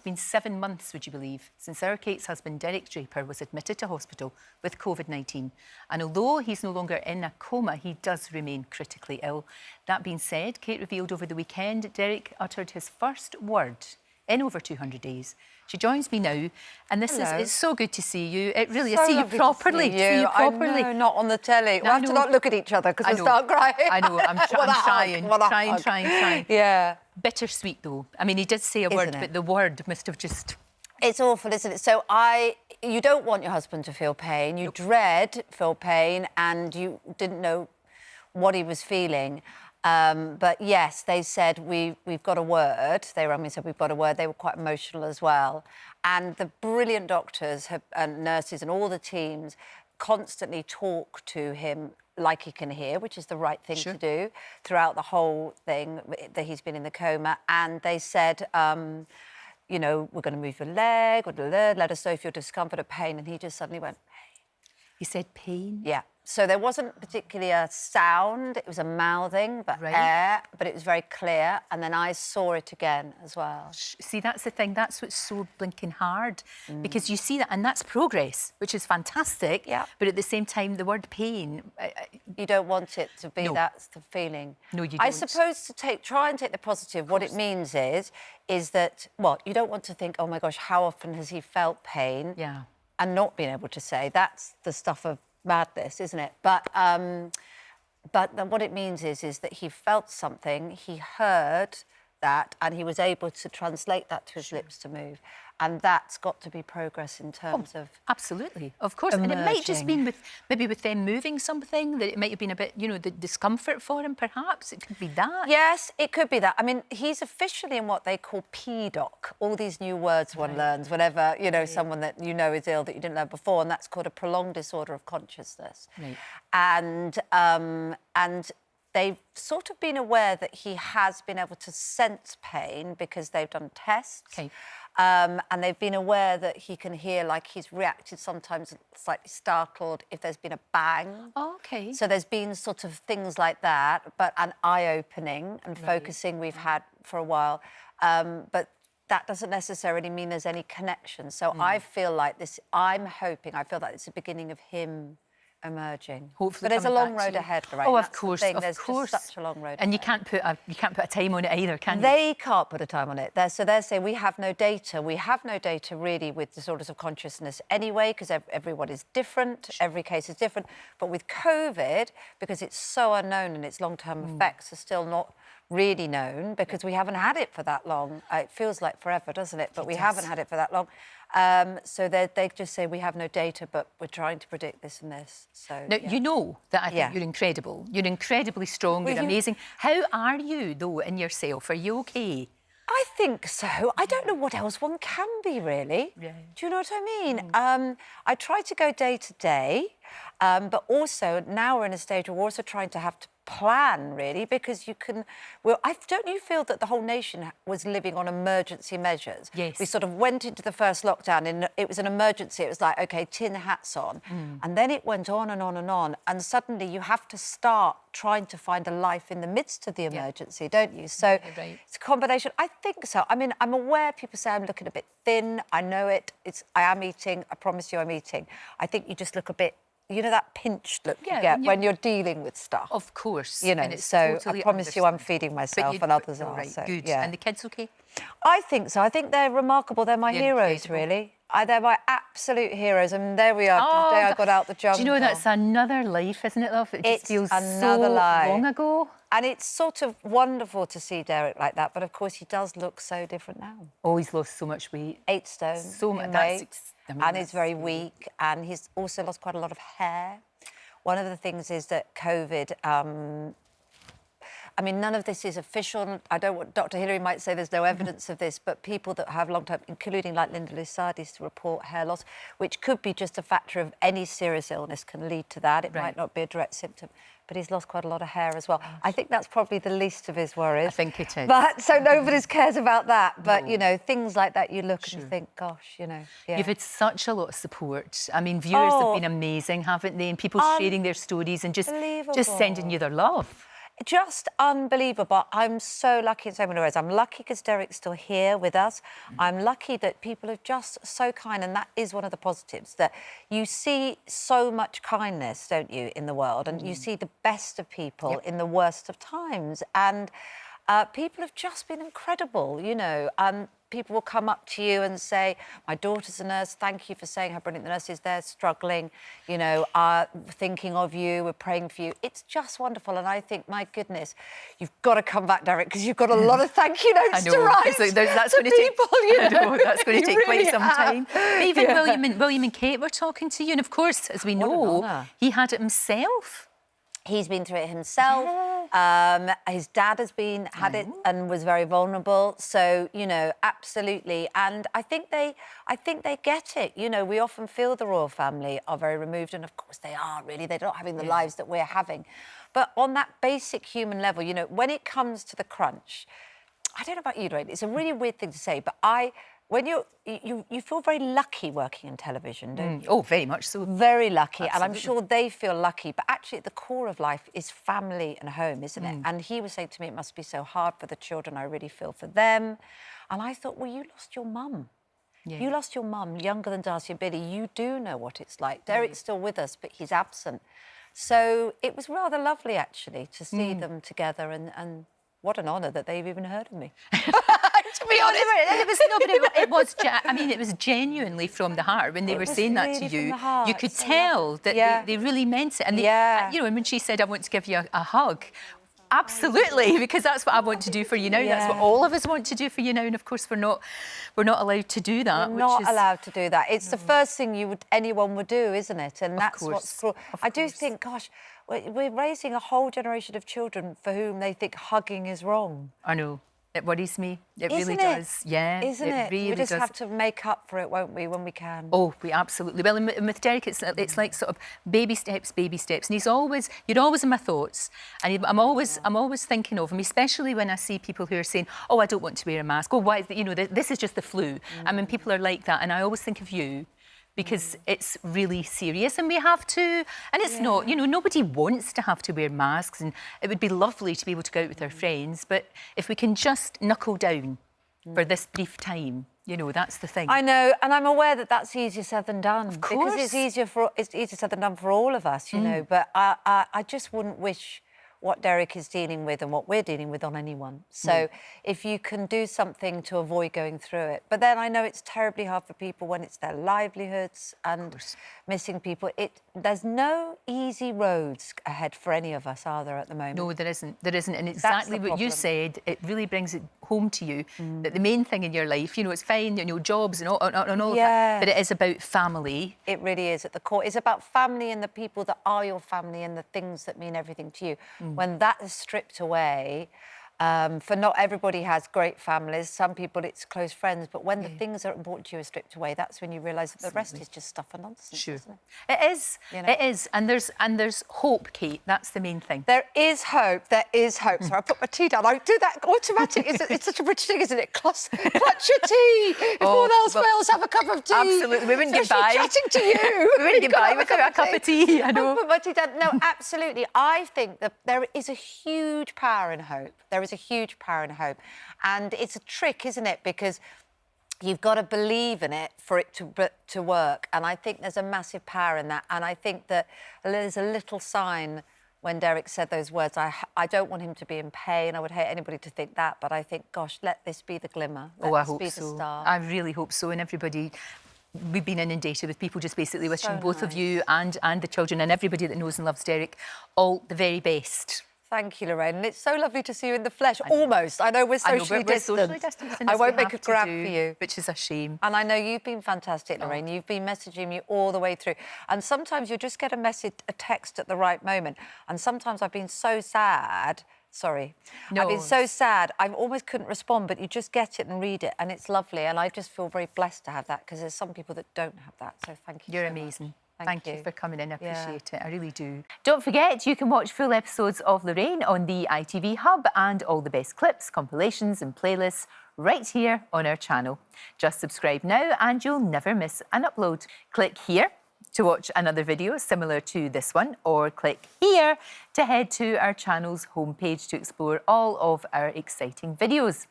been 7 months, would you believe, since our Kate's husband, Derek Draper, was admitted to hospital with COVID-19. And although he's no longer in a coma, he does remain critically ill. That being said, Kate revealed over the weekend Derek uttered his first word in over 200 days. She joins me now, and this is, it's so good to see you. It really is. See you properly. See you properly. I know, not on the telly. We'll have to not look at each other because we'll start crying. I know, I'm trying. Yeah. Bittersweet, though. I mean, he did say a word, but the word must have just... It's awful, isn't it? So you don't want your husband to feel pain. You feel pain, and you didn't know what he was feeling. But yes, they said, we've got a word. They rang me and said, we've got a word. They were quite emotional as well. And the brilliant doctors and nurses and all the teams constantly talk to him like he can hear, which is the right thing to do throughout the whole thing that he's been in the coma. And they said, you know, we're going to move your leg, let us know if you're discomfort or pain. And he just suddenly went, pain. He said pain? Yeah. So there wasn't particularly a sound, it was a mouthing, but air, but it was very clear. And then I saw it again as well. See, that's the thing, that's what's so blinking hard, because you see that, and that's progress, which is fantastic. Yeah. But at the same time, the word pain... you don't want it to be, that's the feeling. No, you don't. I suppose to try and take the positive, what it means is that, well, you don't want to think, oh my gosh, how often has he felt pain? Yeah. And not being able to say, that's the stuff of madness, isn't it? But then what it means is that he felt something, he heard that, and he was able to translate that to his lips to move. And that's got to be progress in terms of... Absolutely, of course. Emerging. And it might just mean maybe with them moving something, that it might have been a bit, you know, the discomfort for him, perhaps. It could be that. Yes, it could be that. I mean, he's officially in what they call PDOC, all these new words one learns whenever, you know, someone that you know is ill that you didn't know before, and that's called a prolonged disorder of consciousness. Right. And they've sort of been aware that he has been able to sense pain because they've done tests. Okay. And they've been aware that he can hear, like he's reacted sometimes slightly startled if there's been a bang. Oh, okay. So there's been sort of things like that, but an eye-opening and focusing we've had for a while. But that doesn't necessarily mean there's any connection. So I feel like this, I feel like it's the beginning of him emerging. Hopefully, but there's a long road ahead, right? Oh, of course, There's just such a long road. And ahead. you can't put a time on it either, can you? They can't put a time on it. So they're saying we have no data. We have no data really with disorders of consciousness anyway, because everyone is different. Every case is different. But with COVID, because it's so unknown and its long-term effects are still not really known, because we haven't had it for that long. It feels like forever, doesn't it? But we haven't had it for that long. So they just say we have no data, but we're trying to predict this and this. So now, you know that I think you're incredible. You're incredibly strong. You're amazing. How are you though in yourself? Are you okay? I think so. I don't know what else one can be, really. Yeah. Do you know what I mean? I try to go day to day, but also now we're in a stage where we're also trying to have to plan, really, because you can... Well, don't you feel that the whole nation was living on emergency measures? Yes. We sort of went into the first lockdown and it was an emergency. It was like, OK, tin hats on. And then it went on and on and on. And suddenly you have to start trying to find a life in the midst of the emergency, don't you? So it's a combination. I think so. I mean, I'm aware people say I'm looking a bit thin. I know it. I am eating. I promise you I'm eating. I think you just look a bit... You know that pinched look you get when you're dealing with stuff? Of course. You know, and it's so totally I promise you I'm feeding myself and others are. Right, so, good. Yeah. And the kids okay? I think so. I think they're remarkable. They're my heroes, really. They're my absolute heroes. And there we are, the day I got out the jungle. Do you know, that's another life, isn't it, love? It just feels another so life. long ago. And it's sort of wonderful to see Derek like that. But, of course, he does look so different now. Oh, he's lost so much weight. 8 stone. So much. And he's very weak. And he's also lost quite a lot of hair. One of the things is that COVID... I mean, none of this is official. I don't want... Dr Hilary might say there's no evidence of this, but people that have long-term, including like Linda Lusardi's, to report hair loss, which could be just a factor of any serious illness can lead to that. It might not be a direct symptom, but he's lost quite a lot of hair as well. I think that's probably the least of his worries. I think it is. But so nobody cares about that. But, you know, things like that, you look and you think, gosh, you know. Yeah. You've had such a lot of support. I mean, viewers have been amazing, haven't they? And people sharing their stories and just sending you their love. Just unbelievable. I'm so lucky in so many ways. I'm lucky because Derek's still here with us. I'm lucky that people are just so kind, and that is one of the positives, that you see so much kindness, don't you, in the world, and you see the best of people in the worst of times. And people have just been incredible, you know. People will come up to you and say, my daughter's a nurse, thank you for saying how brilliant the nurse is, they're struggling, you know, thinking of you, we're praying for you. It's just wonderful, and I think, my goodness, you've got to come back, Derek, because you've got a lot of thank you notes to write that's to going to people, take, you know. that's going to take really quite some time. But even William and Kate were talking to you, and of course, as we know, he had it himself. He's been through it himself. His dad has had it and was very vulnerable. So, you know, absolutely. And I think they get it. You know, we often feel the royal family are very removed, and of course they are, really. They're not having the lives that we're having. But on that basic human level, you know, when it comes to the crunch, I don't know about you, Lorraine, it's a really weird thing to say, but when you feel very lucky working in television, don't you? Oh, very much so. Very lucky. Absolutely. And I'm sure they feel lucky. But actually, at the core of life is family and home, isn't it? And he was saying to me, it must be so hard for the children. I really feel for them. And I thought, well, you lost your mum. Yeah. You lost your mum, younger than Darcy and Billy. You do know what it's like. Derek's still with us, but he's absent. So it was rather lovely, actually, to see them together, and what an honour that they've even heard of me. To be honest, it was genuinely from the heart when they were saying that to you. You could tell that they really meant it. And you know, and when she said, "I want to give you a hug," absolutely, because that's what I want to do for you now. That's what all of us want to do for you now. And of course, we're not allowed to do that. We're not allowed to do that. It's the first thing anyone would do, isn't it? And that's what's cruel. I do think, gosh, we're raising a whole generation of children for whom they think hugging is wrong. I know. It worries me. It really does. Yeah, isn't it? Really we just does. have to make up for it, won't we, when we can? Oh, we absolutely will. And with Derek, it's like sort of baby steps. And you're always in my thoughts. And I'm always thinking of him, especially when I see people who are saying, "Oh, I don't want to wear a mask. Oh, why? You know, this is just the flu." I mean, people are like that, and I always think of you, because it's really serious, and we have to, and it's not, you know, nobody wants to have to wear masks, and it would be lovely to be able to go out with our friends, but if we can just knuckle down for this brief time, you know, that's the thing. I know, and I'm aware that that's easier said than done. Of course. Because it's easier said than done for all of us, you know, but I just wouldn't wish what Derek is dealing with and what we're dealing with on anyone. So if you can do something to avoid going through it. But then I know it's terribly hard for people when it's their livelihoods and missing people. There's no easy roads ahead for any of us, are there, at the moment? No, there isn't. And exactly what you said, it really brings it home to you, that the main thing in your life, you know, it's fine, you know, jobs and all of that, but it is about family. It really is at the core. It's about family and the people that are your family and the things that mean everything to you. When that is stripped away, for not everybody has great families. Some people it's close friends, but when the things that are important to you are stripped away, that's when you realise that the rest is just stuff and nonsense. Isn't it? It is. You know? It is, and there's hope, Kate. That's the main thing. There is hope. There is hope. So I put my tea down. I do that automatic. It's such a British thing, isn't it? Clutch your tea. If all else fails, have a cup of tea. Absolutely, we wouldn't get by. Chatting to you. We wouldn't get by without a cup of tea. I know. I put my tea down. No, absolutely. I think that there is a huge power in hope. There is a huge power in hope. And it's a trick, isn't it? Because you've got to believe in it for it to work. And I think there's a massive power in that. And I think that there's a little sign when Derek said those words. I don't want him to be in pain. I would hate anybody to think that. But I think, gosh, let this be the glimmer. I hope so. I really hope so. And everybody... We've been inundated with people just basically wishing both of you and the children and everybody that knows and loves Derek all the very best. Thank you, Lorraine. And it's so lovely to see you in the flesh, almost. I know we're socially distant. I won't make a grab for you. Which is a shame. And I know you've been fantastic, Lorraine. You've been messaging me all the way through. And sometimes you just get a text at the right moment. And sometimes I've been so sad... Sorry. I've been so sad, I almost couldn't respond, but you just get it and read it, and it's lovely, and I just feel very blessed to have that, because there's some people that don't have that, so thank you. You're amazing. Thank you for coming in, I appreciate it, I really do. Don't forget, you can watch full episodes of Lorraine on the ITV Hub and all the best clips, compilations and playlists right here on our channel. Just subscribe now and you'll never miss an upload. Click here to watch another video similar to this one, or click here to head to our channel's homepage to explore all of our exciting videos.